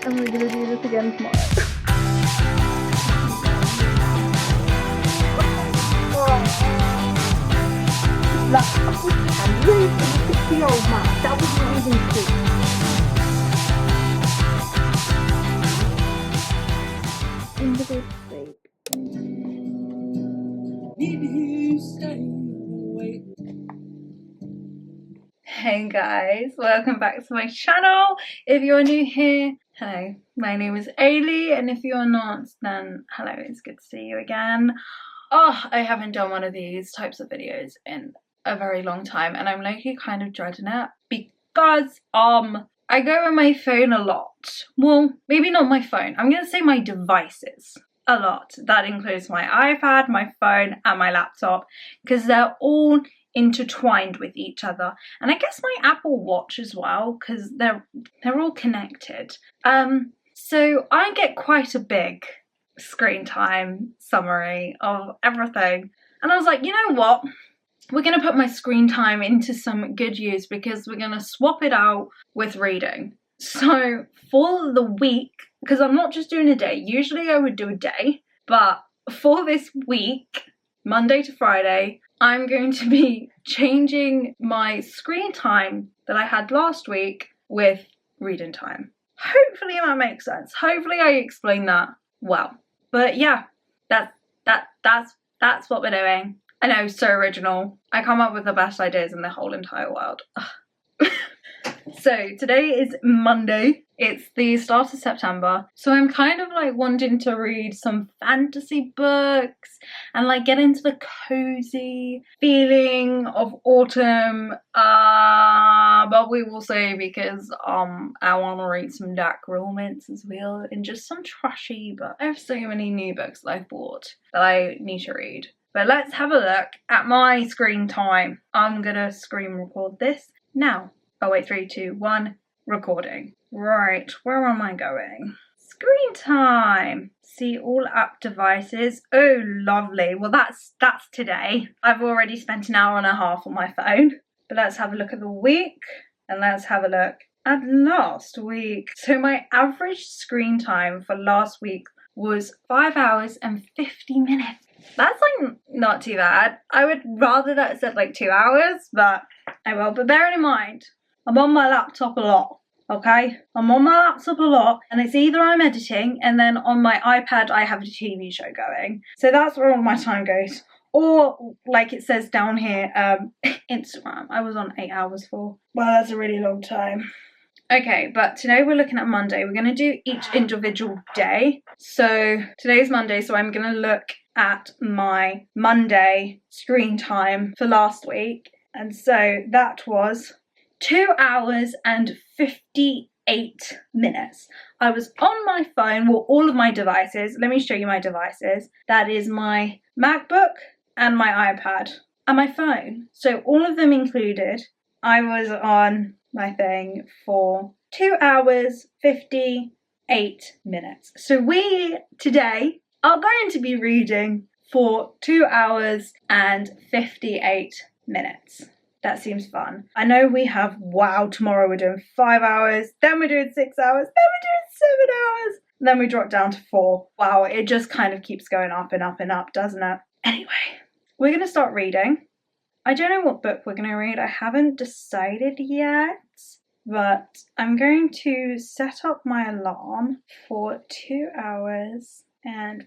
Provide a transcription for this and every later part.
And we're gonna do this again tomorrow. And Ruth is a 60-year-old man. That was not even true. In the good sleep. Hey guys, welcome back to my channel. If you're new here, hello, my name is Eilidh, and if you're not, then hello, it's good to see you again. Oh, I haven't done one of these types of videos in a very long time, and I'm lately kind of dreading it because I go on my phone a lot. Well, maybe not my phone, I'm gonna say my devices a lot. That includes my iPad, my phone, and my laptop, because they're all intertwined with each other, and I guess my Apple Watch as well, because they're all connected. So I get quite a big screen time summary of everything, and I was like, you know what, we're gonna put my screen time into some good use, because we're gonna swap it out with reading. So for the week, because I'm not just doing a day, usually I would do a day, but for this week, Monday to Friday, I'm going to be changing my screen time that I had last week with reading time. Hopefully that makes sense. Hopefully I explained that well. But yeah, that's what we're doing. I know, so original. I come up with the best ideas in the whole entire world. So today is Monday. It's the start of September. So I'm kind of like wanting to read some fantasy books and like get into the cozy feeling of autumn. But we will see, because I want to read some dark romance as well, and just some trashy, but I have so many new books that I've bought that I need to read. But let's have a look at my screen time. I'm gonna screen record this now. Oh wait, 3, 2, 1, recording. Right, where am I going? Screen time. See all app devices. Oh, lovely. Well, that's today. I've already spent an hour and a half on my phone. But let's have a look at the week, and let's have a look at last week. So my average screen time for last week was 5 hours and 50 minutes. That's like not too bad. I would rather that said like 2 hours, but I will. But bearing in mind, I'm on my laptop a lot, okay? I'm on my laptop a lot, and it's either I'm editing, and then on my iPad I have a TV show going. So that's where all my time goes. Or, like it says down here, Instagram. I was on 8 hours for. Well, that's a really long time. Okay, but today we're looking at Monday. We're going to do each individual day. So today's Monday, so I'm going to look at my Monday screen time for last week. And so that was 2 hours and 58 minutes. I was on my phone with all of my devices. Let me show you my devices. That is my MacBook and my iPad and my phone. So all of them included. I was on my thing for 2 hours, 58 minutes. So we today are going to be reading for 2 hours and 58 minutes. That seems fun. I know we have, wow, tomorrow we're doing 5 hours, then we're doing 6 hours, then we're doing 7 hours, then we drop down to 4. Wow, it just kind of keeps going up and up and up, doesn't it? Anyway, we're going to start reading. I don't know what book we're going to read. I haven't decided yet, but I'm going to set up my alarm for 2 hours and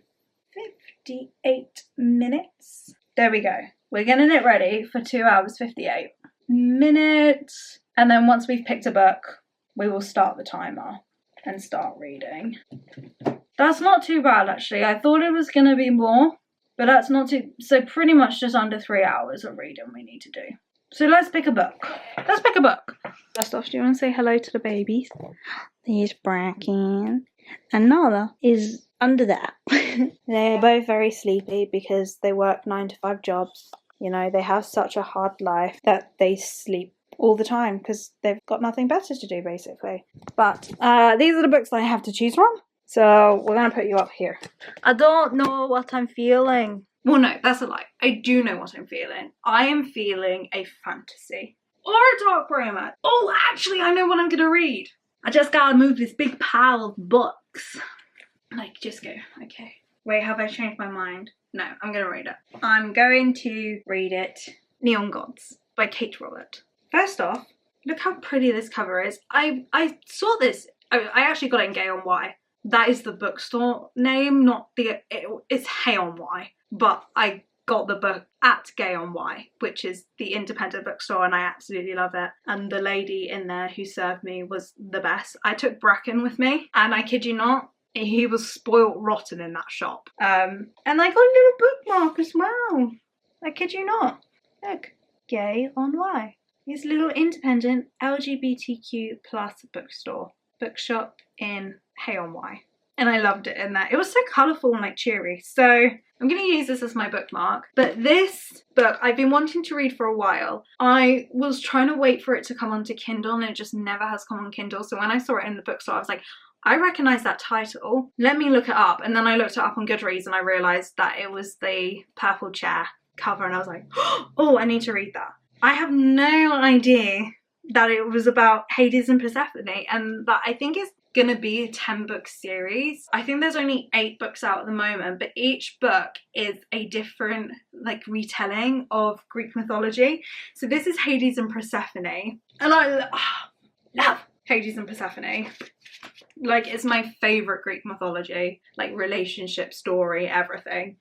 58 minutes. There we go. We're getting it ready for 2 hours, 58 minutes. And then once we've picked a book, we will start the timer and start reading. That's not too bad, actually. I thought it was going to be more, but that's not too... So pretty much just under 3 hours of reading we need to do. So let's pick a book. Let's pick a book. First off, do you want to say hello to the babies? There's Bracken. And Nala is under there. They're both very sleepy because they work 9 to 5 jobs. You know, they have such a hard life that they sleep all the time because they've got nothing better to do, basically. But these are the books that I have to choose from. So we're going to put you up here. I don't know what I'm feeling. Well, no, that's a lie. I do know what I'm feeling. I am feeling a fantasy. Or a dark romance. Oh, actually, I know what I'm going to read. I just gotta move this big pile of books. Like, just go. Okay. Wait, have I changed my mind? No, I'm gonna read it. I'm going to read it. Neon Gods by Kate Robert. First off, look how pretty this cover is. I saw this. I actually got it in Gay on Y. That is the bookstore name, not the... It's Hay on Y. But I got the book at Gay on Y, which is the independent bookstore, and I absolutely love it. And the lady in there who served me was the best. I took Bracken with me, and I kid you not, he was spoilt rotten in that shop. And I got a little bookmark as well. I kid you not. Look, Gay on Y. It's a little independent LGBTQ plus bookshop in Hay on Y. And I loved it in there. It was so colourful and like cheery. So I'm going to use this as my bookmark. But this book I've been wanting to read for a while. I was trying to wait for it to come onto Kindle, and it just never has come on Kindle. So when I saw it in the bookstore, I was like, I recognise that title. Let me look it up. And then I looked it up on Goodreads and I realised that it was the purple chair cover, and I was like, oh, I need to read that. I have no idea that it was about Hades and Persephone, and that I think it's gonna be a 10-book series. I think there's only 8 books out at the moment, but each book is a different like retelling of Greek mythology. So this is Hades and Persephone, and I love Hades and Persephone. Like, it's my favourite Greek mythology, like relationship, story, everything.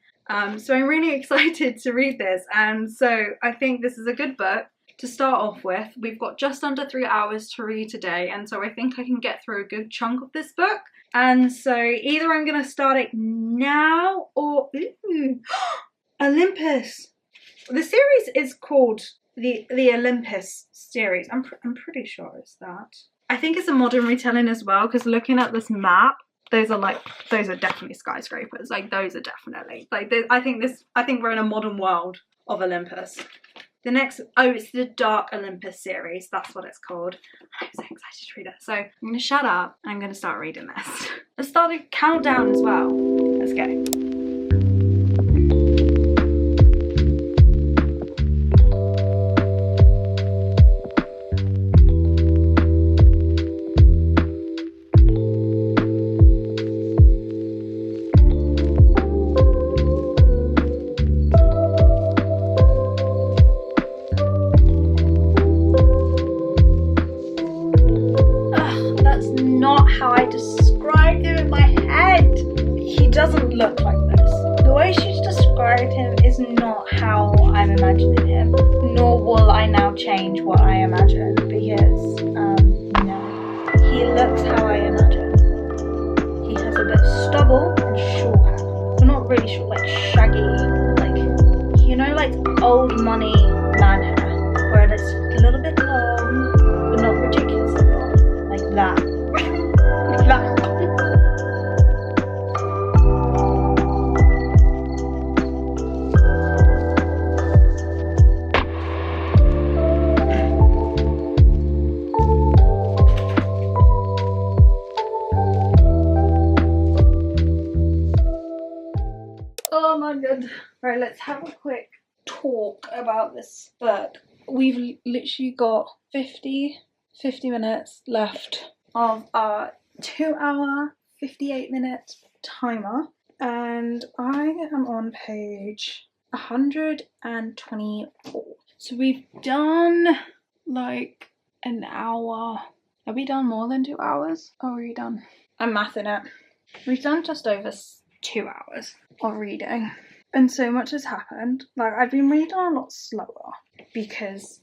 So I'm really excited to read this, and so I think this is a good book to start off with. We've got just under 3 hours to read today, and so I think I can get through a good chunk of this book. And so either I'm going to start it now or... Ooh, Olympus! The series is called the Olympus series. I'm pretty sure it's that. I think it's a modern retelling as well, because looking at this map, those are definitely skyscrapers. Like, those are definitely like, I think we're in a modern world of Olympus. The next, it's the Dark Olympus series. That's what it's called. I'm so excited to read it. So I'm going to shut up and I'm going to start reading this. Let's start a countdown as well. Let's go. Change what I imagine, because no, he looks how I imagine. He has a bit of stubble and short hair, but not really short, like shaggy, like, you know, like old money man hair, where it's a little bit long but not ridiculously long, like that. That. Right, let's have a quick talk about this book. We've literally got 50 minutes left of our 2-hour, 58-minute timer, and I am on page 124. So we've done like an hour. Have we done more than 2 hours? Or are we done? I'm mathing it. We've done just over 2 hours of reading. And so much has happened. Like, I've been reading a lot slower because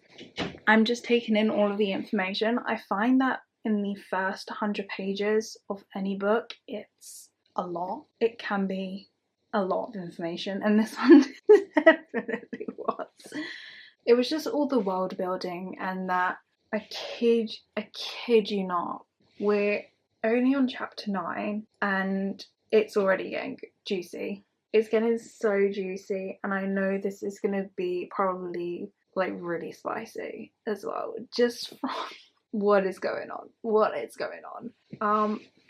I'm just taking in all of the information. I find that in the first 100 pages of any book, it's a lot. It can be a lot of information, and this one definitely was. It was just all the world building, and that I kid you not, we're only on chapter 9 and it's already getting juicy. It's getting so juicy, and I know this is going to be probably like really spicy as well, just from what is going on.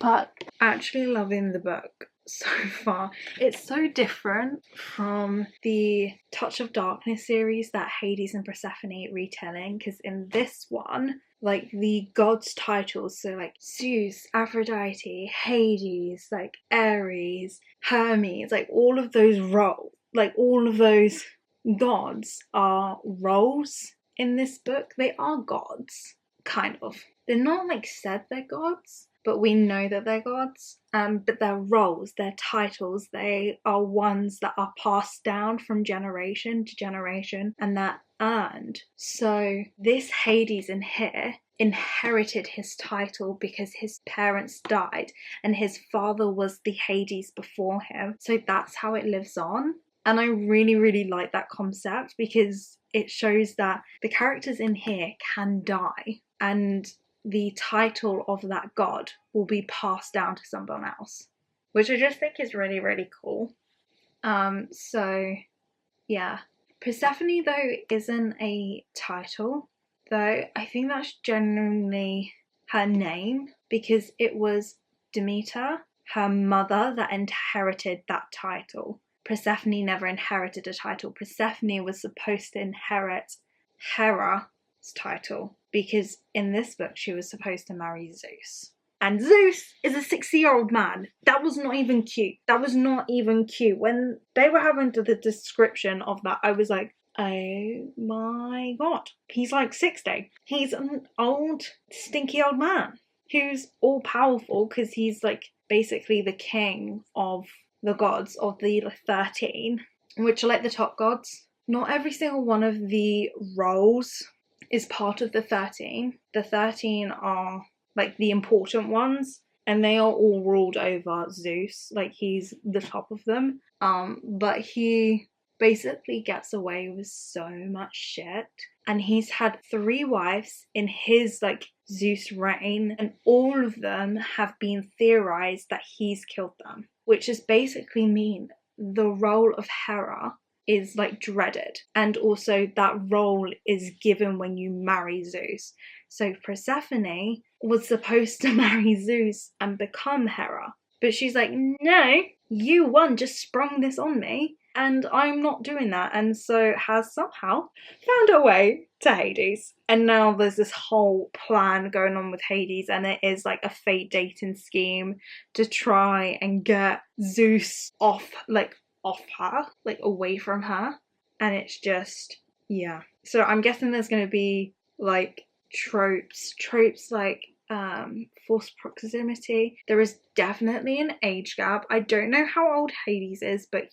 But actually loving the book so far. It's so different from the Touch of Darkness series that Hades and Persephone retelling, because in this one, like, the gods' titles, so like Zeus, Aphrodite, Hades, like Ares, Hermes, like all of those gods are roles in this book. They are gods, kind of. They're not like said they're gods, but we know that they're gods. But their roles, their titles, they are ones that are passed down from generation to generation, and they're earned. So this Hades in here inherited his title because his parents died and his father was the Hades before him. So that's how it lives on. And I really, really like that concept because it shows that the characters in here can die and the title of that god will be passed down to someone else, which I just think is really, really cool. So yeah. Persephone, though, isn't a title, though I think that's genuinely her name because it was Demeter, her mother, that inherited that title. Persephone never inherited a title. Persephone was supposed to inherit Hera's title because in this book she was supposed to marry Zeus. And Zeus is a 60-year-old man. That was not even cute. That was not even cute. When they were having the description of that, I was like, oh my god. He's like 60. He's an old, stinky old man who's all powerful because he's like basically the king of the gods of the 13, which are like the top gods. Not every single one of the roles is part of the 13. The 13 are like the important ones, and they are all ruled over Zeus. Like, he's the top of them. But he basically gets away with so much shit, and he's had 3 wives in his like Zeus reign, and all of them have been theorized that he's killed them, which is basically mean the role of Hera is like dreaded, and also that role is given when you marry Zeus. So Persephone was supposed to marry Zeus and become Hera, but she's like, no, you one just sprung this on me and I'm not doing that, and so has somehow found her way to Hades. And now there's this whole plan going on with Hades, and it is like a fate dating scheme to try and get Zeus off her, like away from her. And it's just, yeah. So I'm guessing there's going to be like tropes like forced proximity. There is definitely an age gap. I don't know how old Hades is, but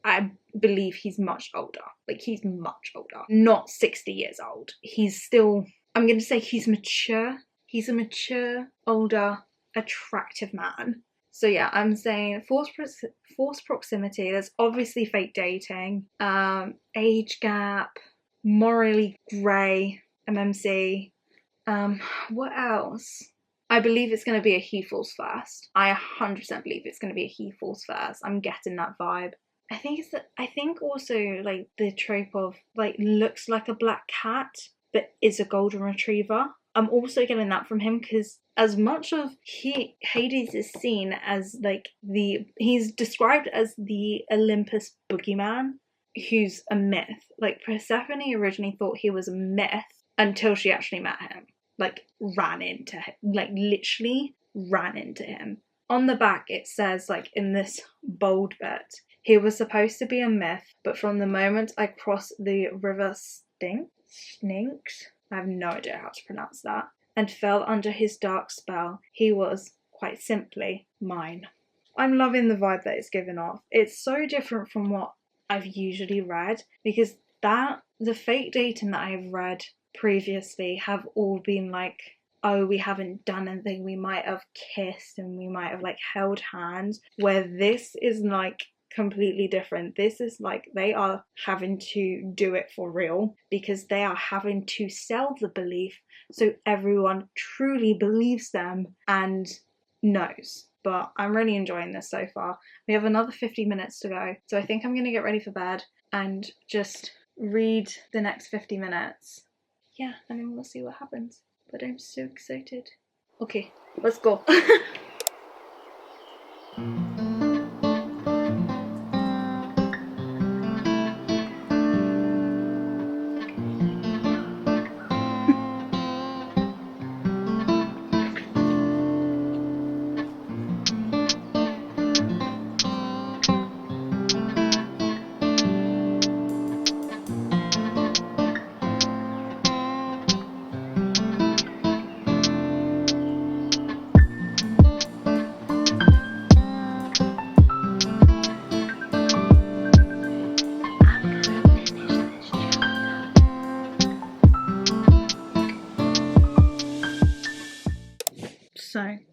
I believe he's much older. Like, he's much older. Not 60 years old. He's still, I'm going to say he's mature. He's a mature, older, attractive man. So yeah, I'm saying forced proximity. There's obviously fake dating, age gap, morally grey, MMC. What else? I believe it's going to be a he falls first. I 100% believe it's going to be a he falls first. I'm getting that vibe. I think also like the trope of like looks like a black cat but is a golden retriever. I'm also getting that from him because as much of Hades is seen as like he's described as the Olympus boogeyman, who's a myth. Like, Persephone originally thought he was a myth until she actually met him. Like, ran into him. Like, literally ran into him. On the back it says, like, in this bold bit, he was supposed to be a myth, but from the moment I crossed the river Styx, I have no idea how to pronounce that, and fell under his dark spell, he was, quite simply, mine. I'm loving the vibe that it's given off. It's so different from what I've usually read, because the fake dating that I've read previously have all been like, oh, we haven't done anything, we might have kissed and we might have like held hands, where this is like completely different. This is like they are having to do it for real because they are having to sell the belief so everyone truly believes them and knows. But I'm really enjoying this so far. We have another 50 minutes to go, so I think I'm going to get ready for bed and just read the next 50 minutes. Yeah, and then we'll see what happens. But I'm so excited. Okay, let's go.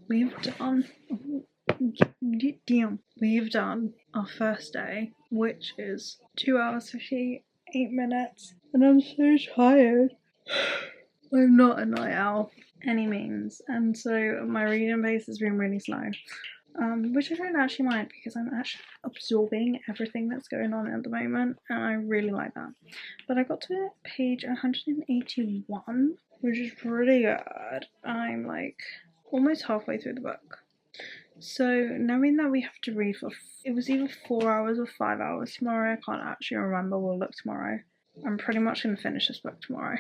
we've done our first day, which is 2 hours 58 minutes, and I'm so tired. I'm not a night owl any means, and so my reading pace has been really slow, which I don't actually mind because I'm actually absorbing everything that's going on at the moment, and I really like that. But I got to page 181, which is pretty good. I'm like almost halfway through the book. So knowing that we have to read for, it was either 4 hours or 5 hours tomorrow, I can't actually remember, we'll look tomorrow. I'm pretty much going to finish this book tomorrow.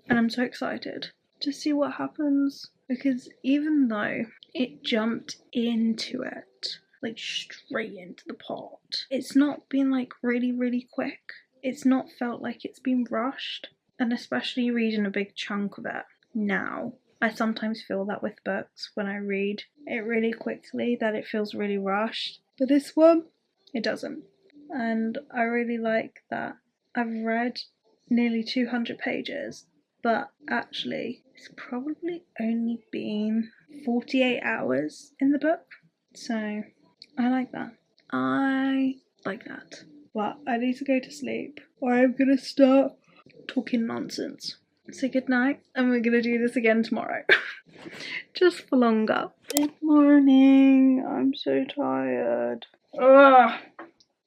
And I'm so excited to see what happens, because even though it jumped into it, like straight into the plot, it's not been like really quick. It's not felt like it's been rushed, and especially reading a big chunk of it now. I sometimes feel that with books when I read it really quickly, that it feels really rushed. But this one, it doesn't. And I really like that I've read nearly 200 pages, but actually it's probably only been 48 hours in the book. So I like that. But I need to go to sleep or I'm gonna start talking nonsense. So good night, and we're gonna do this again tomorrow. Just for longer. Good morning. I'm so tired. Ugh.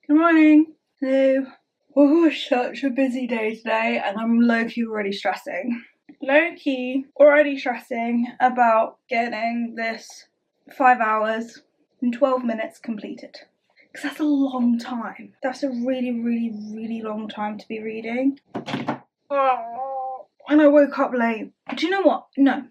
Good morning. Hello. Oh, such a busy day today, and I'm low-key already stressing. Low-key already stressing about getting this 5 hours and 12 minutes completed. Because that's a long time. That's a really long time to be reading. Oh, and I woke up late. Do you know what? No.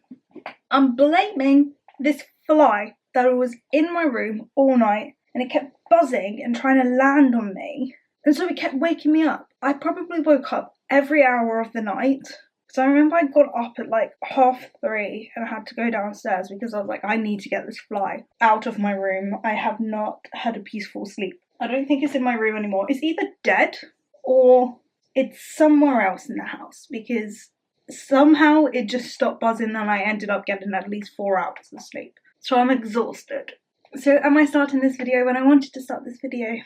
I'm blaming this fly that was in my room all night, and it kept buzzing and trying to land on me. And so it kept waking me up. I probably woke up every hour of the night. So I remember I got up at like 3:30 and I had to go downstairs because I was like, I need to get this fly out of my room. I have not had a peaceful sleep. I don't think it's in my room anymore. It's either dead or it's somewhere else in the house, because somehow it just stopped buzzing and I ended up getting at least 4 hours of sleep. So I'm exhausted. So am I starting this video when I wanted to start this video?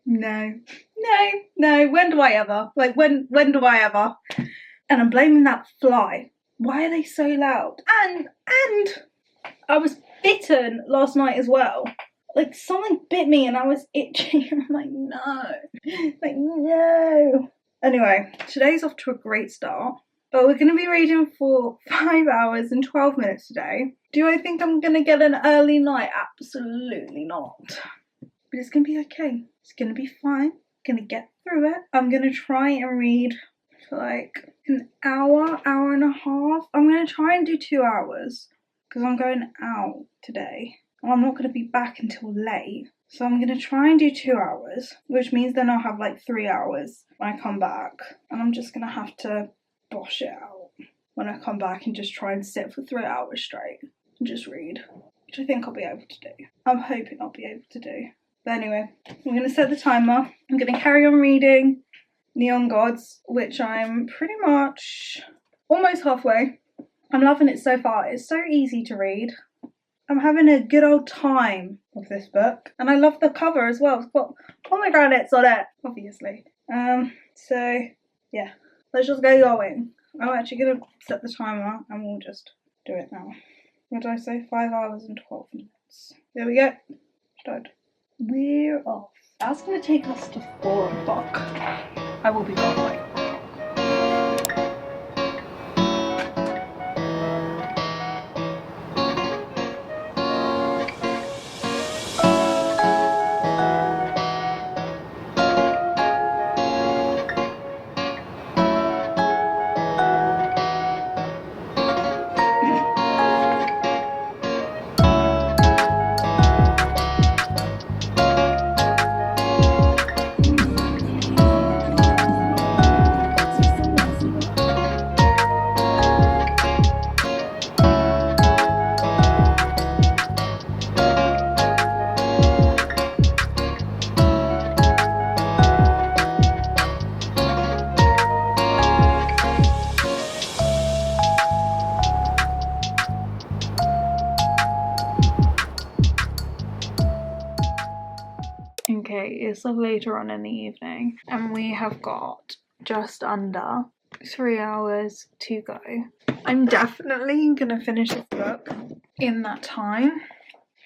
No. When do I ever? Like, when do I ever? And I'm blaming that fly. Why are they so loud? And I was bitten last night as well. Like, something bit me and I was itchy. I'm like, no. Like, no. Anyway, today's off to a great start. But we're going to be reading for 5 hours and 12 minutes today. Do I think I'm going to get an early night? Absolutely not. But it's going to be okay. It's going to be fine. I'm going to get through it. I'm going to try and read for like an hour and a half. I'm going to try and do 2 hours because I'm going out today. And I'm not going to be back until late. So I'm going to try and do 2 hours, which means then I'll have like 3 hours when I come back. And I'm just going to have to bosh it out when I come back and just try and sit for 3 hours straight and just read, which I think I'll be able to do. I'm hoping I'll be able to do. But anyway, I'm going to set the timer. I'm going to carry on reading Neon Gods, which I'm pretty much almost halfway. I'm loving it so far. It's so easy to read. I'm having a good old time with this book. And I love the cover as well. It's got pomegranates on it, obviously. So, yeah. Let's just get going. I'm actually going to set the timer and we'll just do it now. What did I say? 5 hours and 12 minutes. There we go. Start. We're off. That's going to take us to 4 o'clock. I will be gone by. late. It's like later on in the evening, and we have got just under 3 hours to go. I'm definitely gonna finish this book in that time.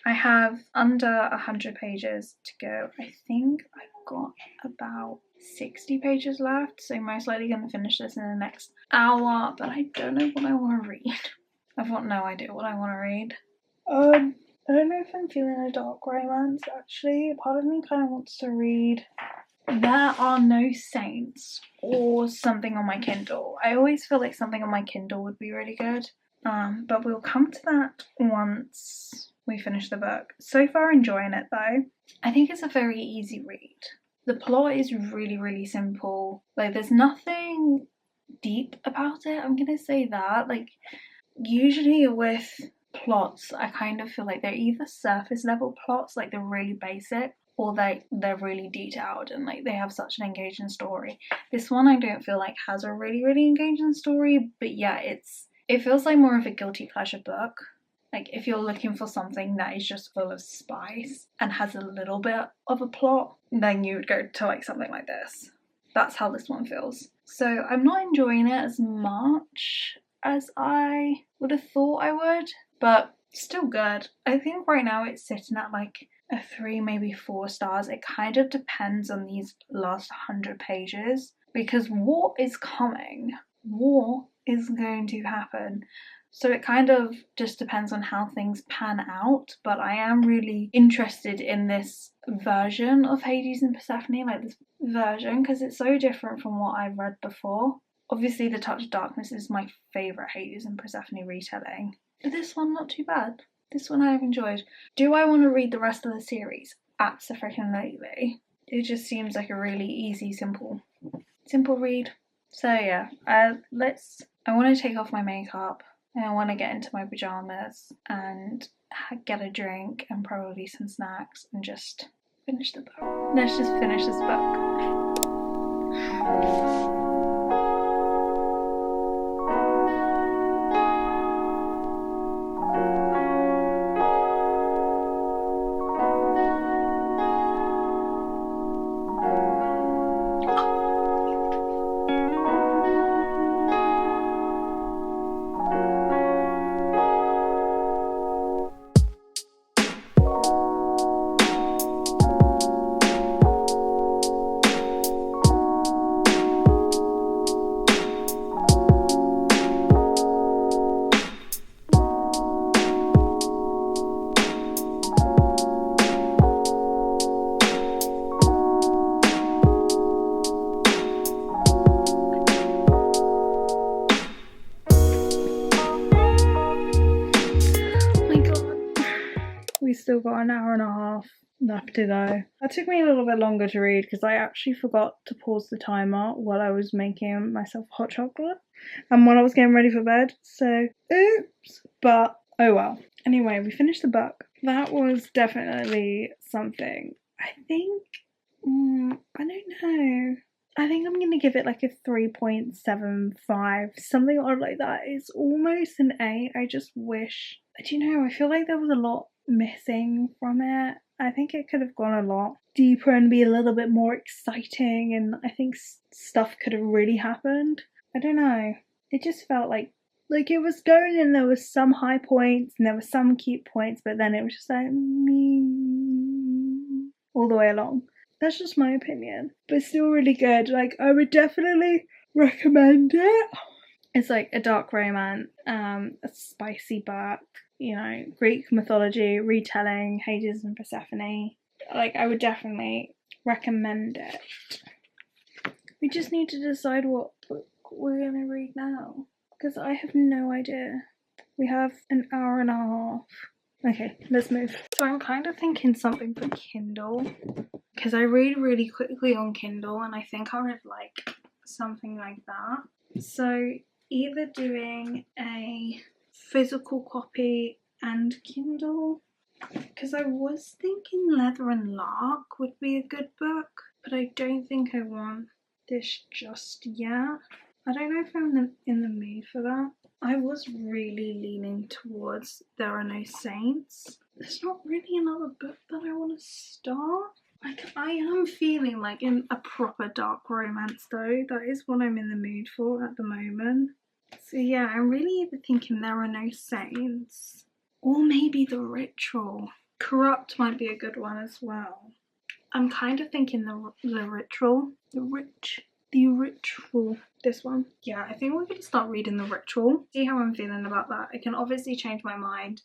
I have under 100 pages to go. I think I've got about 60 pages left, so most likely going to finish this in the next hour, but I don't know what I want to read. I've got no idea what I want to read. I don't know if I'm feeling a dark romance, actually. Part of me kind of wants to read There Are No Saints or something on my Kindle. I always feel like something on my Kindle would be really good, but we'll come to that once we finish the book. So far enjoying it though. I think it's a very easy read. The plot is really, really simple. Like, there's nothing deep about it, I'm gonna say that. Like, usually with plots, I kind of feel like they're either surface level plots, like they're really basic, or they're really detailed and like they have such an engaging story. This one I don't feel like has a really, really engaging story, but yeah, it feels like more of a guilty pleasure book. Like, if you're looking for something that is just full of spice and has a little bit of a plot, then you would go to like something like this. That's how this one feels. So I'm not enjoying it as much as I would have thought I would, but still good. I think right now it's sitting at like a 3, maybe 4 stars. It kind of depends on these last 100 pages, because war is coming. War is going to happen. So it kind of just depends on how things pan out, but I am really interested in this version of Hades and Persephone, like this version, because it's so different from what I've read before. Obviously, The Touch of Darkness is my favourite Hades and Persephone retelling, but this one not too bad. This one I have enjoyed. Do I want to read the rest of the series? Abso-freaking-lutely. It just seems like a really easy, simple read. So yeah, I want to take off my makeup. And I want to get into my pyjamas and get a drink and probably some snacks and just finish the book. Let's just finish this book. We still got an hour and a half left to go. That took me a little bit longer to read because I actually forgot to pause the timer while I was making myself hot chocolate and while I was getting ready for bed, so oops, but oh well. Anyway, we finished the book. That was definitely something. I think, I don't know. I think I'm going to give it like a 3.75, something odd like that. It's almost an 8. I just wish, do you know, I feel like there was a lot missing from it. I think it could have gone a lot deeper and be a little bit more exciting, and I think stuff could have really happened. I don't know. It just felt like it was going, and there was some high points and there were some cute points, but then it was just like all the way along. That's just my opinion, but still really good. Like, I would definitely recommend it. It's like a dark romance, a spicy book, you know, Greek mythology, retelling, Hades and Persephone. Like, I would definitely recommend it. We just need to decide what book we're going to read now, because I have no idea. We have an hour and a half. Okay, let's move. So I'm kind of thinking something for Kindle, because I read really quickly on Kindle, and I think I would like something like that. So either doing a physical copy and Kindle, because I was thinking Leather and Lark would be a good book, but I don't think I want this just yet. I don't know if I'm in the mood for that. I was really leaning towards There Are No Saints. There's not really another book that I want to start. Like, I am feeling like in a proper dark romance though. That is what I'm in the mood for at the moment. So yeah, I'm really either thinking There Are No Saints or maybe The Ritual. Corrupt might be a good one as well. I'm kind of thinking the Ritual. The Ritual. This one. Yeah, I think we're going to start reading The Ritual. See how I'm feeling about that. I can obviously change my mind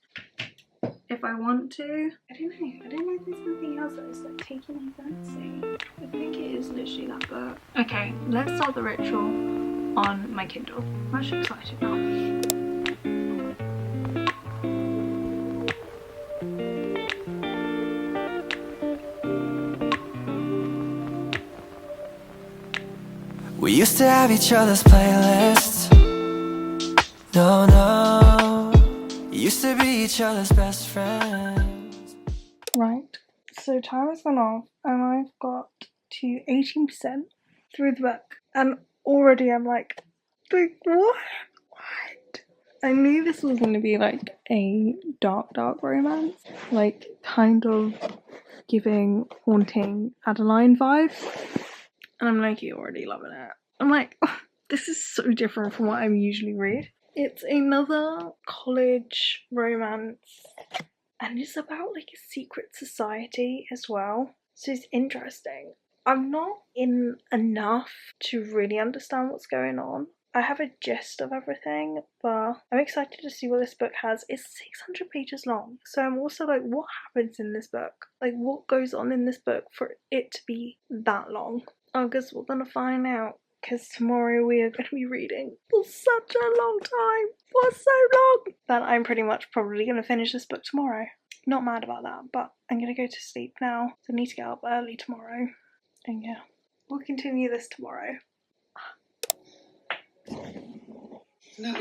if I want to. I don't know if there's something else that is like taking my fancy. I think it is literally that book. Okay, let's start The Ritual on my Kindle. I'm actually excited now. We used to have each other's playlists. No, used to be each other's best friends. Right, so timer's gone off and I've got to 18% through the book and already I'm like what? I knew this was going to be like a dark romance, like kind of giving Haunting Adeline vibes, and I'm like already loving it. I'm like, oh, this is so different from what I usually read. It's another college romance and it's about like a secret society as well, so it's interesting. I'm not in enough to really understand what's going on. I have a gist of everything, but I'm excited to see what this book has. It's 600 pages long, so I'm also like, what happens in this book? Like, what goes on in this book for it to be that long? I guess we're gonna find out, because tomorrow we are going to be reading for such a long time, for so long, that I'm pretty much probably going to finish this book tomorrow. Not mad about that, but I'm going to go to sleep now, so I need to get up early tomorrow. And yeah, we'll continue this tomorrow. No.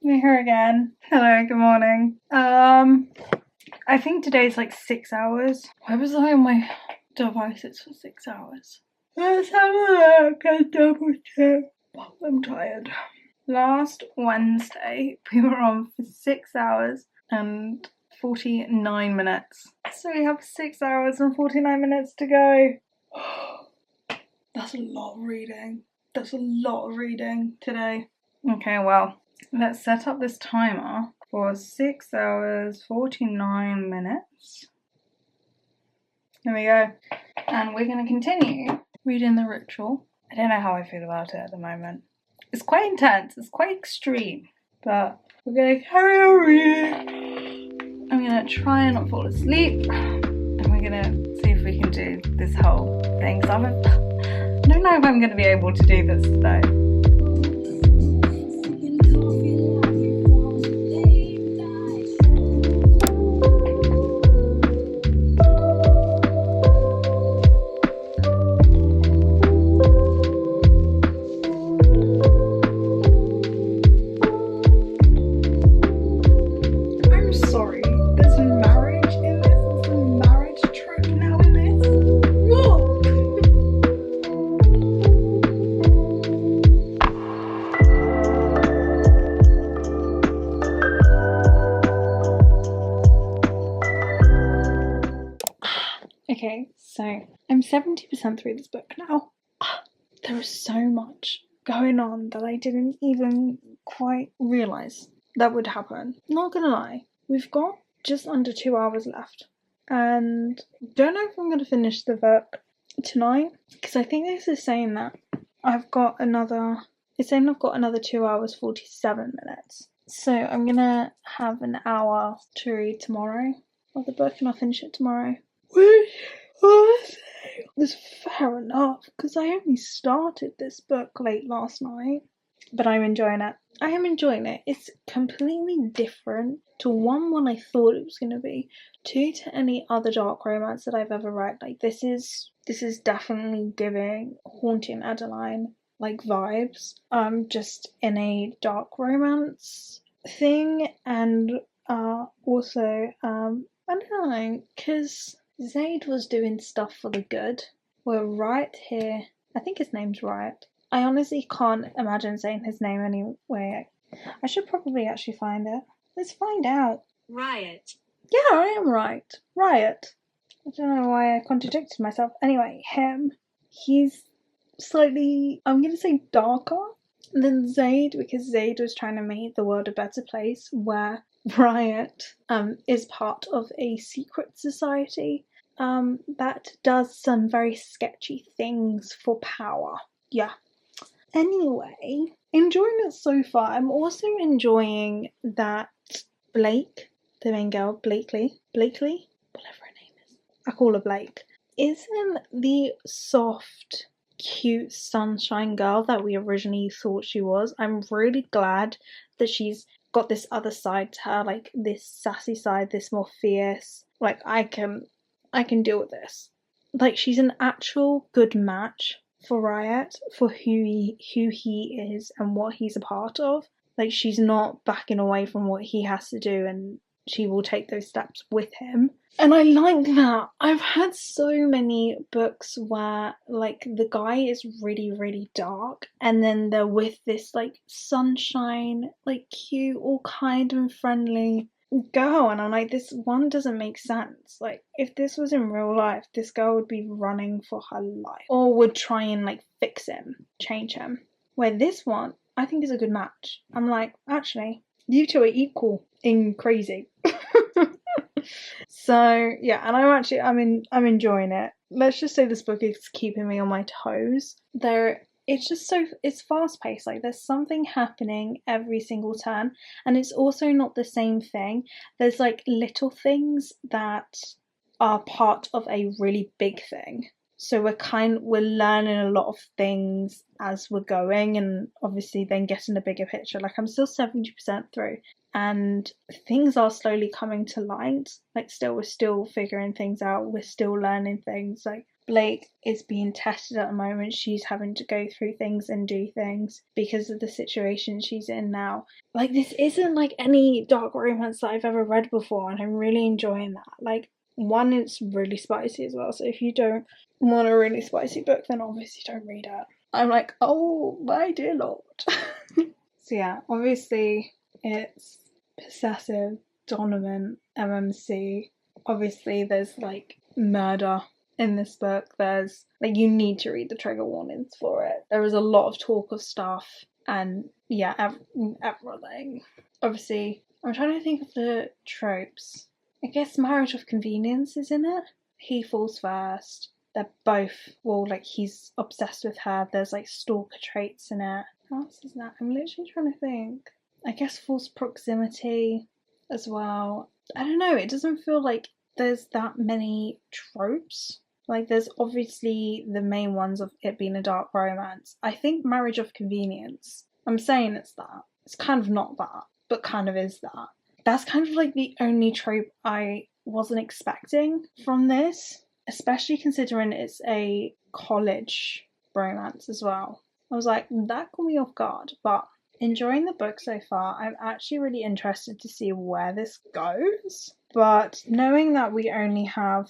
We're here again. Hello, good morning. I think today's like 6 hours. Why was I on my devices for 6 hours? Let's have a look and double check. Oh, I'm tired. Last Wednesday, we were on for 6 hours and 49 minutes. So we have 6 hours and 49 minutes to go. That's a lot of reading. That's a lot of reading today. Okay, well, let's set up this timer for 6 hours, 49 minutes. Here we go. And we're going to continue reading The Ritual. I don't know how I feel about it at the moment. It's quite intense. It's quite extreme. But we're going to carry on reading. I'm going to try and not fall asleep. And we're going to see if we can do this whole thing. So I don't know if I'm going to be able to do this today. Okay, so I'm 70% through this book now. There is so much going on that I didn't even quite realise that would happen. Not gonna lie, we've got just under 2 hours left. And don't know if I'm gonna finish the book tonight, because I think this is saying that I've got another 2 hours 47 minutes. So I'm gonna have an hour to read tomorrow of the book and I'll finish it tomorrow. Which, honestly, is fair enough, because I only started this book late last night. But I'm enjoying it. I am enjoying it. It's completely different to what I thought it was going to be. To any other dark romance that I've ever read. Like, this is definitely giving Haunting Adeline, like, vibes. Just in a dark romance thing. And, also, I don't know, because Zaid was doing stuff for the good. We're right here. I think his name's Riot. I honestly can't imagine saying his name anyway. I should probably actually find it. Let's find out. Riot. Yeah, I am right. Riot. I don't know why I contradicted myself. Anyway, him, he's slightly, I'm going to say darker than Zaid, because Zaid was trying to make the world a better place, where Riot is part of a secret society that does some very sketchy things for power. Yeah. Anyway, enjoying it so far. I'm also enjoying that Blake, the main girl, Blakely, whatever her name is, I call her Blake, isn't the soft, cute sunshine girl that we originally thought she was. I'm really glad that she's got this other side to her, like this sassy side, this more fierce, like I can deal with this. Like, she's an actual good match for Riot, for who he is and what he's a part of. Like, she's not backing away from what he has to do, and she will take those steps with him. And I like that. I've had so many books where, like, the guy is really, really dark, and then they're with this, like, sunshine, like, cute, all kind and friendly girl, and I'm like, this one doesn't make sense. Like, if this was in real life, this girl would be running for her life, or would try and, like, fix him, change him. Where this one, I think, is a good match. I'm like, actually, you two are equal in crazy. So yeah, and I'm enjoying it. Let's just say this book is keeping me on my toes. It's fast paced. Like, there's something happening every single turn, and it's also not the same thing. There's like little things that are part of a really big thing. So we're learning a lot of things as we're going, and obviously then getting a bigger picture. Like, I'm still 70% through, and things are slowly coming to light. Like, we're still figuring things out. We're still learning things. Like, Blake is being tested at the moment. She's having to go through things and do things because of the situation she's in now. Like, this isn't like any dark romance that I've ever read before, and I'm really enjoying that. Like, one, it's really spicy as well, so if you don't want a really spicy book, then obviously don't read it. I'm like, oh my dear lord. So yeah, obviously it's possessive, dominant, MMC. Obviously there's like murder in this book. There's like, you need to read the trigger warnings for it. There is a lot of talk of stuff, and yeah, everything. Obviously, I'm trying to think of the tropes. I guess marriage of convenience is in it. He falls first. They're both, well, like, he's obsessed with her. There's like stalker traits in it. How else is that? I'm literally trying to think. I guess false proximity as well. I don't know, it doesn't feel like there's that many tropes. Like, there's obviously the main ones of it being a dark romance. I think marriage of convenience, I'm saying it's that. It's kind of not that, but kind of is that. That's kind of like the only trope I wasn't expecting from this, especially considering it's a college romance as well. I was like, that caught me off guard, but enjoying the book so far. I'm actually really interested to see where this goes, but knowing that we only have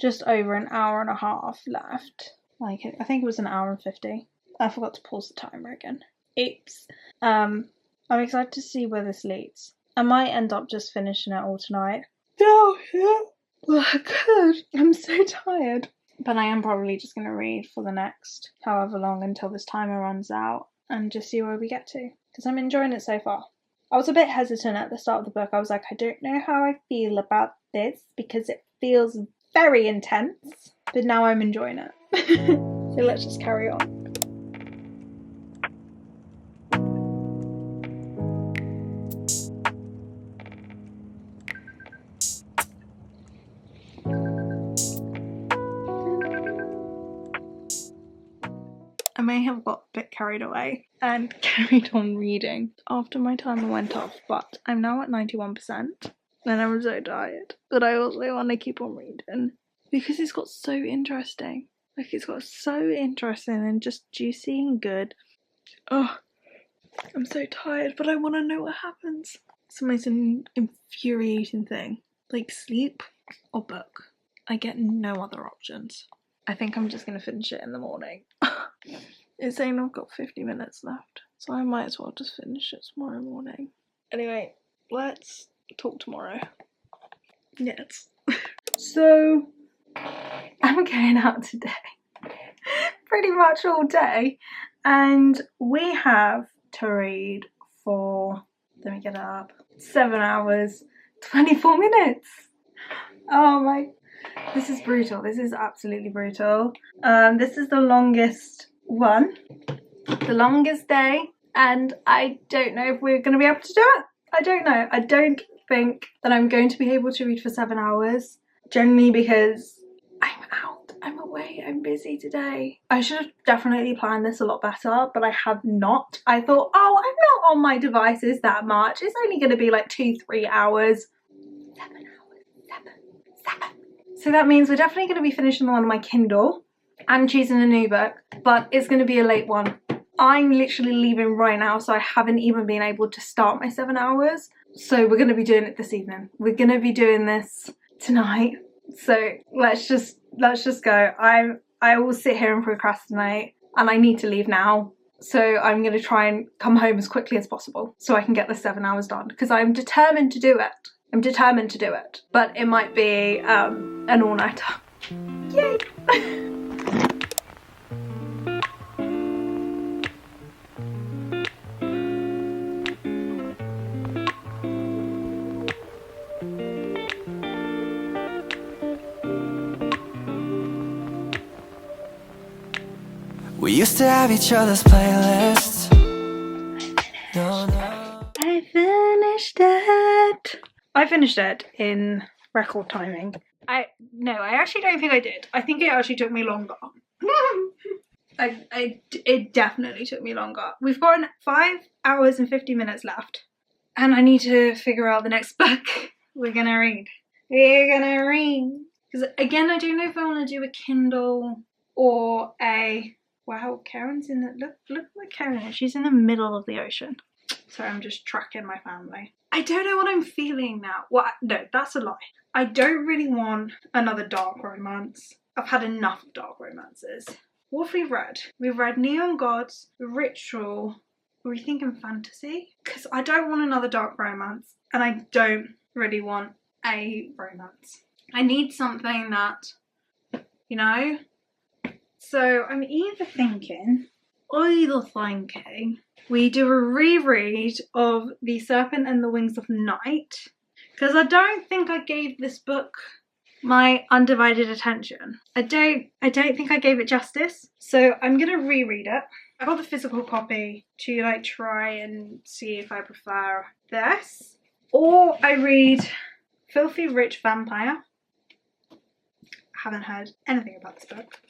just over an hour and a half left, like, I think it was an hour and 50. I forgot to pause the timer again. Oops. I'm excited to see where this leads. I might end up just finishing it all tonight. Oh, yeah. Well, I could. I'm so tired. But I am probably just going to read for the next however long until this timer runs out and just see where we get to. Because I'm enjoying it so far. I was a bit hesitant at the start of the book. I was like, I don't know how I feel about this because it feels very intense. But now I'm enjoying it. So let's just carry on. I may have got a bit carried away and carried on reading after my timer went off, but I'm now at 91% and I'm so tired. But I also want to keep on reading because it's got so interesting. Like, it's got so interesting and just juicy and good. Oh, I'm so tired, but I want to know what happens. It's the most infuriating thing. Like, sleep or book. I get no other options. I think I'm just going to finish it in the morning. It's saying I've got 50 minutes left, so I might as well just finish it tomorrow morning. Anyway, let's talk tomorrow. Yes. So, I'm going out today pretty much all day, and we have to read for, let me get it up, 7 hours 24 minutes. Oh my, this is brutal. This is absolutely brutal. This is the longest one, the longest day, and I don't know if we're going to be able to do it. I don't know. I don't think that I'm going to be able to read for 7 hours, generally because I'm out, I'm away, I'm busy today. I should have definitely planned this a lot better, but I have not. I thought, oh, I'm not on my devices that much. It's only going to be like 2-3 hours. 7 hours, 7. So that means we're definitely going to be finishing the one on my Kindle and choosing a new book, but it's going to be a late one. I'm literally leaving right now, so I haven't even been able to start my 7 hours. So we're going to be doing it this evening. We're going to be doing this tonight. So let's just go. I will sit here and procrastinate, and I need to leave now. So I'm going to try and come home as quickly as possible so I can get the 7 hours done, because I'm determined to do it. I'm determined to do it, but it might be an all-nighter. Yay! We used to have each other's playlists. No, no. I finished it. I finished it in record timing. I actually don't think I did. I think it actually took me longer. It definitely took me longer. We've got 5 hours and 50 minutes left, and I need to figure out the next book we're gonna read. Because again, I don't know if I want to do a Kindle or a. Wow, Karen's in the look where Karen is. She's in the middle of the ocean. Sorry, I'm just tracking my family. I don't know what I'm feeling now. Well, no, that's a lie. I don't really want another dark romance. I've had enough of dark romances. What have we read? We've read Neon Gods, Ritual. Are we thinking fantasy? Because I don't want another dark romance, and I don't really want a romance. I need something that, you know. So I'm either thinking we do a reread of The Serpent and the Wings of Night, because I don't think I gave this book my undivided attention. I don't think I gave it justice. So I'm gonna reread it. I got the physical copy to like try and see if I prefer this, or I read Filthy Rich Vampire. I haven't heard anything about this book.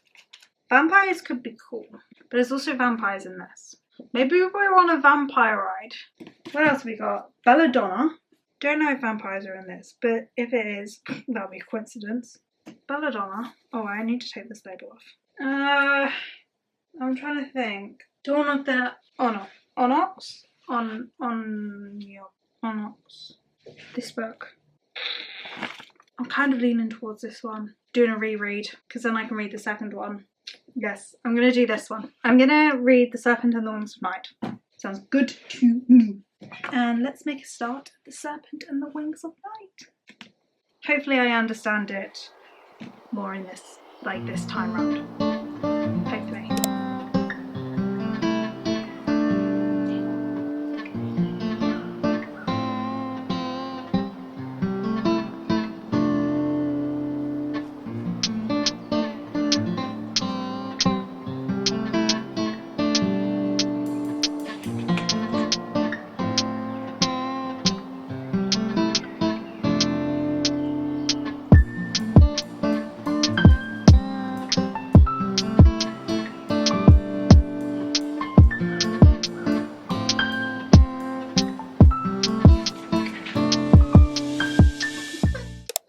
Vampires could be cool, but there's also vampires in this. Maybe we're on a vampire ride. What else have we got? Belladonna. Don't know if vampires are in this, but if it is, that'll be a coincidence. Belladonna. Oh, I need to take this label off. I'm trying to think. Dawn of the Onyx. Onyx. This book. I'm kind of leaning towards this one. Doing a reread, because then I can read the second one. Yes, I'm going to do this one. I'm going to read The Serpent and the Wings of Night. Sounds good to me. And let's make a start at The Serpent and the Wings of Night. Hopefully I understand it more in this time round. Hopefully.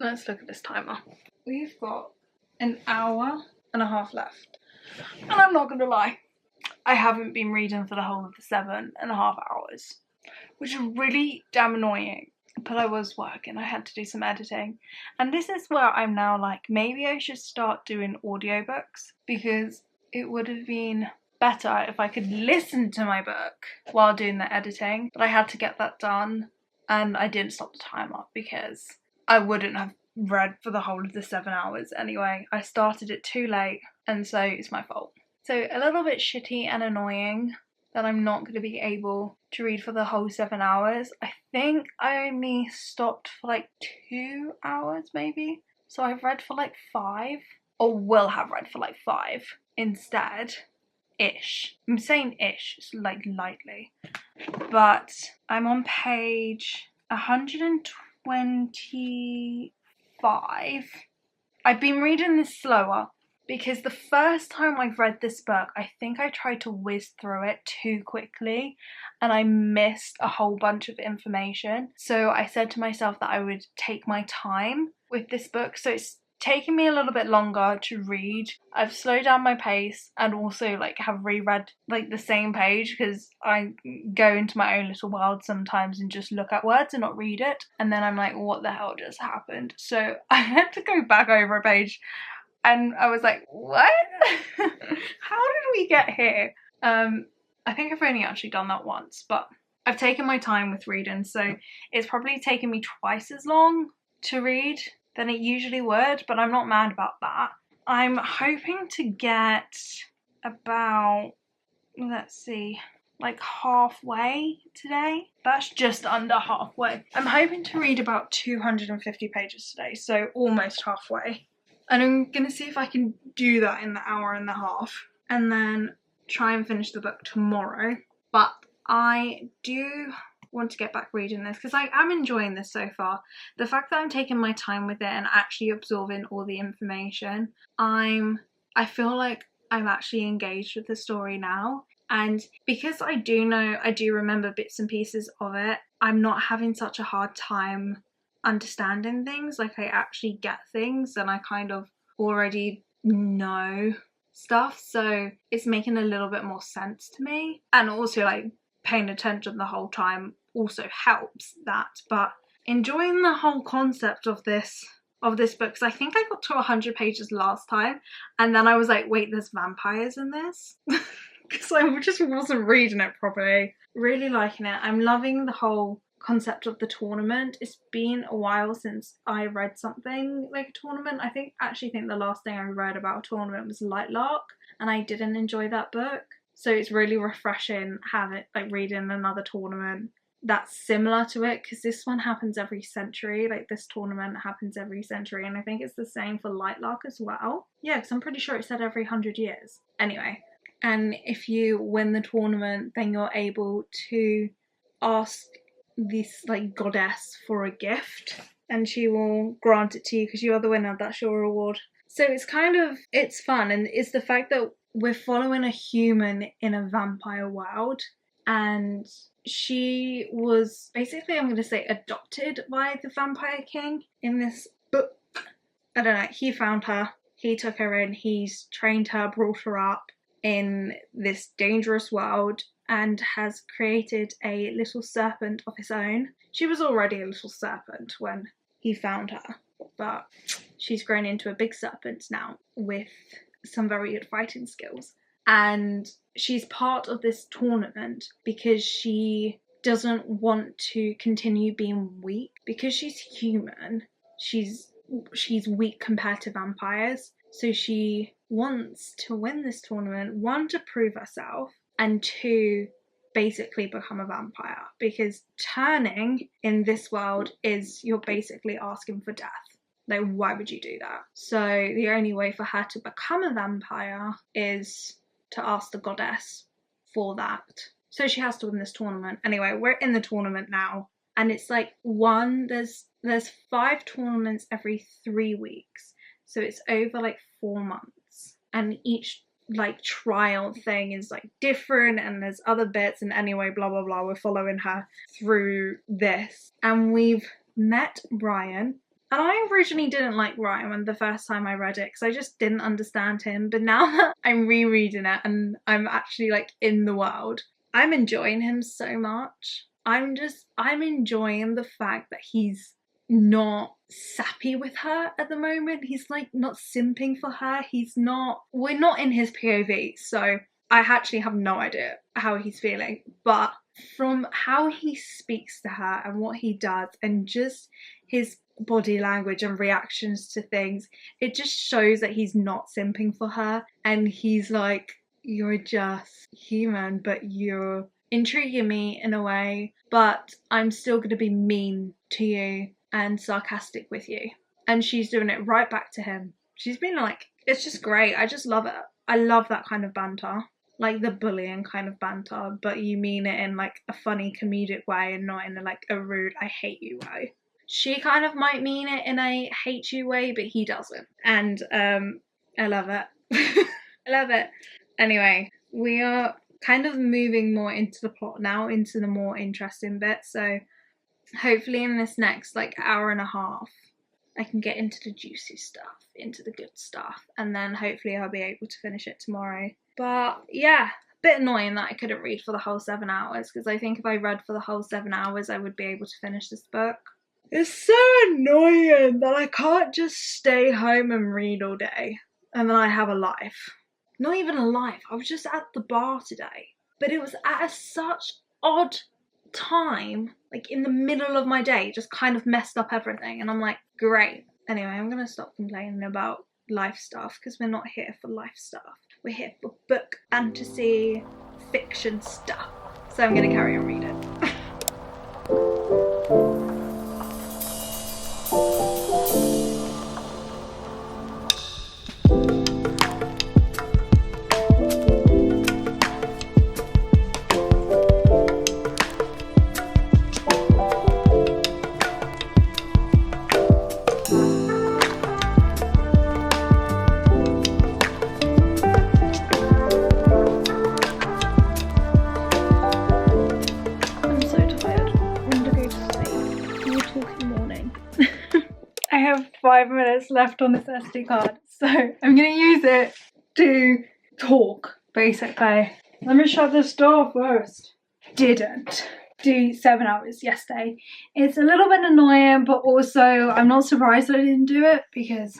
Let's look at this timer. We've got an hour and a half left. And I'm not going to lie, I haven't been reading for the whole of the 7.5 hours, which is really damn annoying. But I was working, I had to do some editing. And this is where I'm now like, maybe I should start doing audiobooks, because it would have been better if I could listen to my book while doing the editing. But I had to get that done, and I didn't stop the timer because I wouldn't have read for the whole of the 7 hours anyway. I started it too late, and so it's my fault. So a little bit shitty and annoying that I'm not going to be able to read for the whole 7 hours. I think I only stopped for like 2 hours maybe. So I've read for like 5, or will have read for like 5 instead. Ish. I'm saying ish, it's like lightly. But I'm on page 125. I've been reading this slower because the first time I've read this book, I think I tried to whiz through it too quickly and I missed a whole bunch of information. So I said to myself that I would take my time with this book. So it's taken me a little bit longer to read. I've slowed down my pace and also like have reread like the same page because I go into my own little world sometimes and just look at words and not read it, and then I'm like, what the hell just happened? So I had to go back over a page and I was like, what? How did we get here? I think I've only actually done that once, but I've taken my time with reading, so it's probably taken me twice as long to read than it usually would, but I'm not mad about that. I'm hoping to get about, let's see, like halfway today. That's just under halfway. I'm hoping to read about 250 pages today, so almost halfway. And I'm gonna see if I can do that in the hour and a half, and then try and finish the book tomorrow. But I do want to get back reading this because I am enjoying this so far. The fact that I'm taking my time with it and actually absorbing all the information, I feel like I'm actually engaged with the story now. And because I do remember bits and pieces of it, I'm not having such a hard time understanding things. Like I actually get things and I kind of already know stuff, so it's making a little bit more sense to me. And also like paying attention the whole time also helps that, but enjoying the whole concept of this book, because I think I got to 100 pages last time and then I was like, wait, there's vampires in this? Because I just wasn't reading it properly. Really liking it. I'm loving the whole concept of the tournament. It's been a while since I read something like a tournament. I actually think the last thing I read about a tournament was Lightlark, and I didn't enjoy that book. So it's really refreshing reading another tournament that's similar to it, because this one happens every century. Like this tournament happens every century, and I think it's the same for Lightlark as well. Yeah, because I'm pretty sure it said every 100 years. Anyway, and if you win the tournament, then you're able to ask this like goddess for a gift, and she will grant it to you because you are the winner. That's your reward. So it's fun, and it's the fact that we're following a human in a vampire world, and she was basically, I'm going to say, adopted by the Vampire King in this book. I don't know, he found her, he took her in, he's trained her, brought her up in this dangerous world, and has created a little serpent of his own. She was already a little serpent when he found her, but she's grown into a big serpent now with some very good fighting skills. And she's part of this tournament because she doesn't want to continue being weak. Because she's human, she's weak compared to vampires. So she wants to win this tournament, 1, to prove herself, and 2, basically become a vampire. Because turning in this world is, you're basically asking for death. Like, why would you do that? So the only way for her to become a vampire is to ask the goddess for that. So she has to win this tournament. Anyway, we're in the tournament now, and it's like there's 5 tournaments every 3 weeks. So it's over like 4 months, and each like trial thing is like different, and there's other bits, and anyway, blah blah blah. We're following her through this, and we've met Ryan. And I originally didn't like Ryan when the first time I read it, because I just didn't understand him. But now that I'm rereading it and I'm actually like in the world, I'm enjoying him so much. I'm enjoying the fact that he's not sappy with her at the moment. He's like not simping for her. We're not in his POV, so I actually have no idea how he's feeling. But from how he speaks to her and what he does, and just his body language and reactions to things, it just shows that he's not simping for her, and he's like, you're just human, but you're intriguing me in a way, but I'm still going to be mean to you and sarcastic with you. And she's doing it right back to him. She's been like, it's just great. I just love it. I love that kind of banter, like the bullying kind of banter, but you mean it in like a funny comedic way and not in like a rude I hate you way. She kind of might mean it in a hate you way, but he doesn't. And I love it. I love it. Anyway, we are kind of moving more into the plot now, into the more interesting bit. So hopefully in this next like hour and a half, I can get into the juicy stuff, into the good stuff, and then hopefully I'll be able to finish it tomorrow. But yeah, a bit annoying that I couldn't read for the whole 7 hours, because I think if I read for the whole 7 hours, I would be able to finish this book. It's so annoying that I can't just stay home and read all day, and then I have a life. Not even a life, I was just at the bar today, but it was at a such odd time, like in the middle of my day, just kind of messed up everything, and I'm like, great. Anyway, I'm gonna stop complaining about life stuff, because we're not here for life stuff. We're here for book, fantasy, fiction stuff. So I'm gonna carry on reading. I have 5 minutes left on this SD card, so I'm gonna use it to talk, basically. Let me shut this door first. Didn't do 7 hours yesterday. It's a little bit annoying, but also I'm not surprised that I didn't do it, because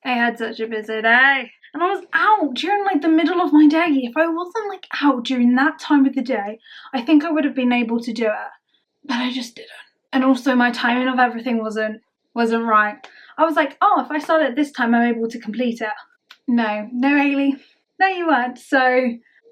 I had such a busy day. And I was out during like the middle of my day. If I wasn't like out during that time of the day, I think I would have been able to do it. But I just didn't. And also my timing of everything wasn't right. I was like, oh, if I start at this time, I'm able to complete it. No, Eilidh. No, you weren't. So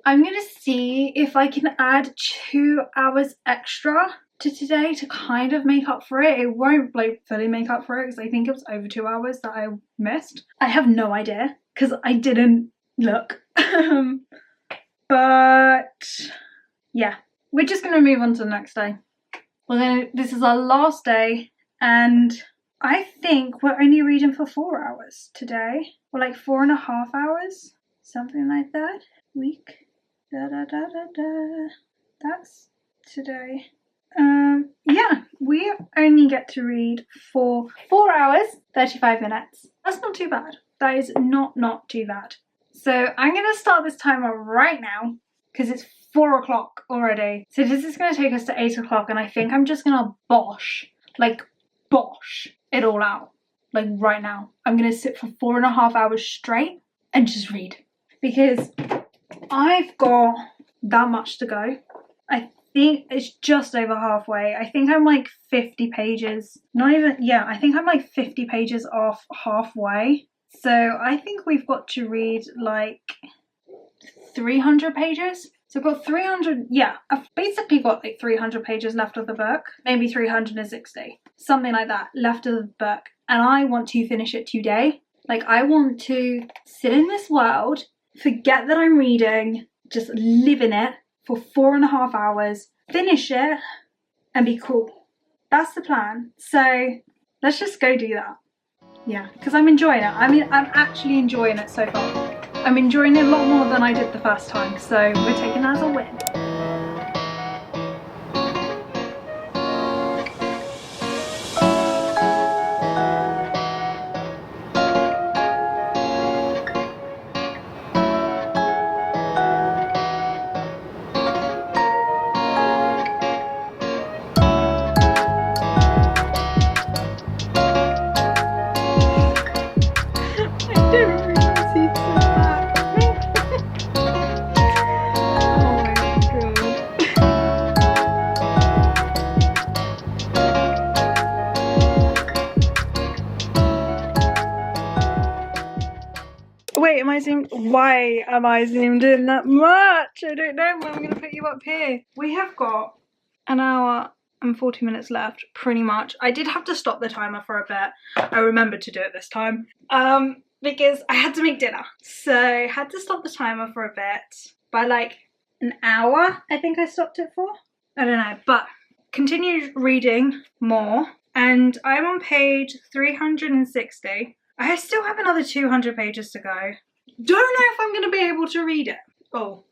I'm going to see if I can add 2 hours extra to today to kind of make up for it. It won't like fully make up for it, because I think it was over 2 hours that I missed. I have no idea, because I didn't look. But yeah, we're just going to move on to the next day. This is our last day, and I think we're only reading for 4 hours today, or like 4.5 hours, something like that. Week, that's today. Yeah, we only get to read for 4 hours, 35 minutes. That's not too bad. That is not too bad. So I'm going to start this timer right now, because it's 4 o'clock already. So this is going to take us to 8 o'clock, and I think I'm just going to bosh it all out, like right now. I'm going to sit for 4.5 hours straight and just read, because I've got that much to go. I think it's just over halfway. I think I'm like 50 pages. I think I'm like 50 pages off halfway. So I think we've got to read like 300 pages. So I've got 300, yeah, I've basically got like 300 pages left of the book, maybe 360, something like that left of the book. And I want to finish it today. Like, I want to sit in this world, forget that I'm reading, just live in it for 4.5 hours, finish it, and be cool. That's the plan. So let's just go do that. Yeah, because I'm enjoying it. I mean, I'm actually enjoying it so far. I'm enjoying it a lot more than I did the first time, so we're taking that as a win. am I zoomed? Why am I zoomed in that much? I don't know, but I'm going to put you up here. We have got an hour and 40 minutes left, pretty much. I did have to stop the timer for a bit. I remembered to do it this time. Because I had to make dinner. So I had to stop the timer for a bit. By like an hour, I think I stopped it for. I don't know, but continued reading more. And I'm on page 360. I still have another 200 pages to go. Don't know if I'm going to be able to read it. Oh,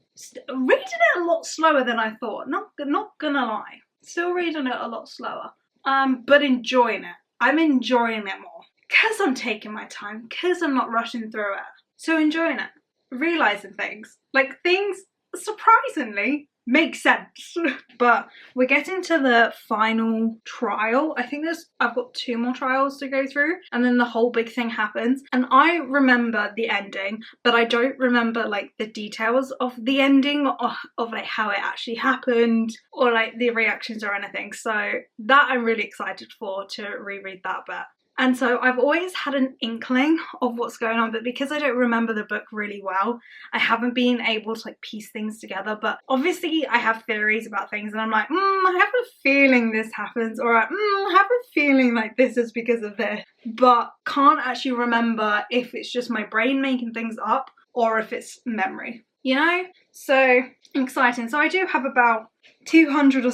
reading it a lot slower than I thought. Not gonna lie. Still reading it a lot slower. But enjoying it. I'm enjoying it more. Because I'm taking my time. Because I'm not rushing through it. So enjoying it. Realising things. Like things, surprisingly, make sense. But we're getting to the final trial. I think I've got 2 more trials to go through, and then the whole big thing happens. And I remember the ending, but I don't remember like the details of the ending, of like how it actually happened, or like the reactions or anything. So that I'm really excited for, to reread that bit. And so I've always had an inkling of what's going on, but because I don't remember the book really well, I haven't been able to like piece things together. But obviously I have theories about things, and I'm like, I have a feeling this happens, or I have a feeling like this is because of this, but can't actually remember if it's just my brain making things up or if it's memory, you know? So exciting. So I do have about 200 or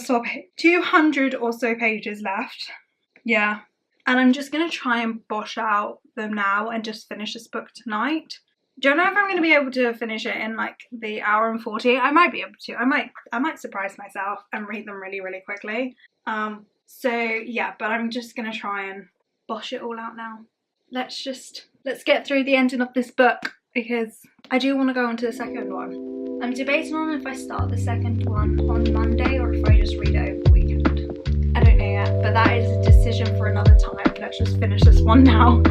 so pages left. Yeah. And I'm just going to try and bosh out them now and just finish this book tonight. Don't know if I'm going to be able to finish it in like the hour and 40. I might be able to. I might surprise myself and read them really, really quickly. So yeah, but I'm just going to try and bosh it all out now. Let's get through the ending of this book, because I do want to go on to the second one. I'm debating on if I start the second one on Monday or if I just read it over the weekend. I don't know yet, but that is a decision for another time. Let's just finish this one now.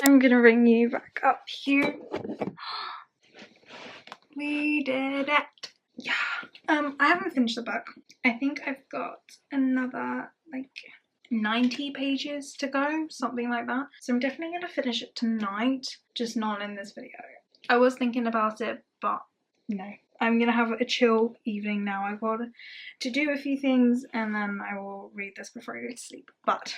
I'm gonna bring you back up here. We did it. Yeah. I haven't finished the book. I think I've got another like 90 pages to go, something like that. So I'm definitely gonna finish it tonight, just not in this video. I was thinking about it, but no. I'm gonna have a chill evening now. I've got to do a few things and then I will read this before I go to sleep. But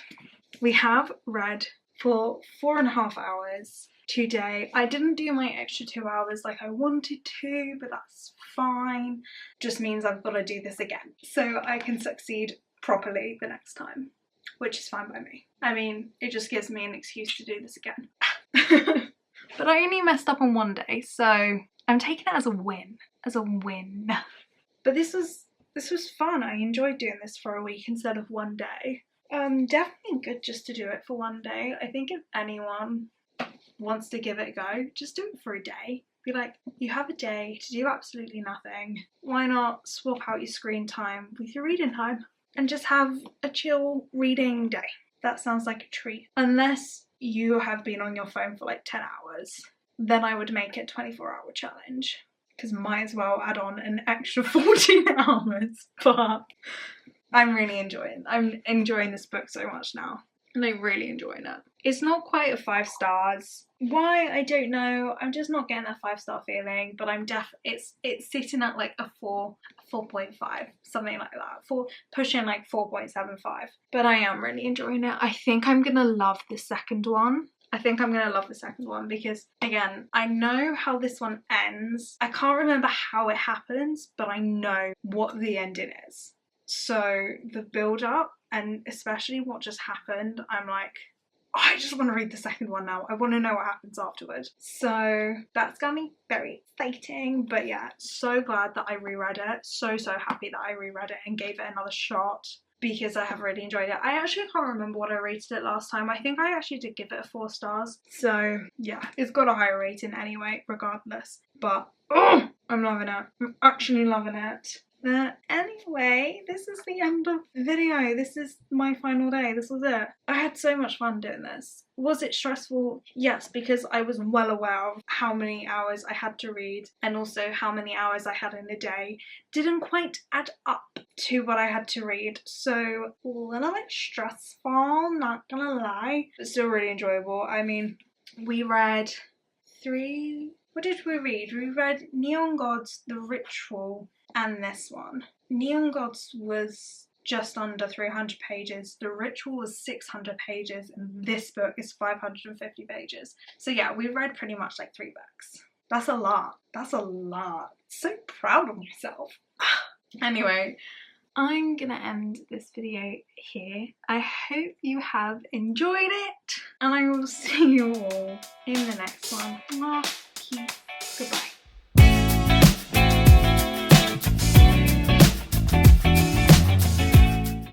we have read for 4.5 hours today. I didn't do my extra 2 hours like I wanted to, but that's fine. Just means I've got to do this again so I can succeed properly the next time, which is fine by me. I mean, it just gives me an excuse to do this again. But I only messed up on one day, so I'm taking it as a win. But this was fun. I enjoyed doing this for a week instead of one day. Definitely good just to do it for one day. I think if anyone wants to give it a go, just do it for a day. Be like, you have a day to do absolutely nothing. Why not swap out your screen time with your reading time and just have a chill reading day? That sounds like a treat. Unless you have been on your phone for like 10 hours, then I would make it a 24-hour challenge, because might as well add on an extra 14 hours. But I'm enjoying this book so much now. And I'm really enjoying it. It's not quite a 5 stars. Why? I don't know. I'm just not getting that 5-star feeling, but it's sitting at like a 4.5, something like that. Pushing like 4.75. But I am really enjoying it. I think I'm gonna love the second one. Because, again, I know how this one ends. I can't remember how it happens, but I know what the ending is. So the build up, and especially what just happened, I'm like, I just want to read the second one now. I want to know what happens afterward. So that's gonna be very exciting. But yeah, so glad that I reread it. So happy that I reread it and gave it another shot, because I have really enjoyed it. I actually can't remember what I rated it last time. I think I actually did give it 4 stars. So yeah, it's got a higher rating anyway, regardless. But oh, I'm loving it. I'm actually loving it. Anyway, this is the end of the video. This is my final day. This was it. I had so much fun doing this. Was it stressful? Yes, because I was well aware of how many hours I had to read and also how many hours I had in a day. Didn't quite add up to what I had to read, so a little bit stressful, not gonna lie, but still really enjoyable. I mean, we read 3... What did we read? We read Neon Gods, The Ritual, and this one. Neon Gods was just under 300 pages. The Ritual was 600 pages, and this book is 550 pages. So yeah, we read pretty much like 3 books. That's a lot. That's a lot. So proud of myself. Anyway, I'm gonna end this video here. I hope you have enjoyed it, and I will see you all in the next one. Goodbye.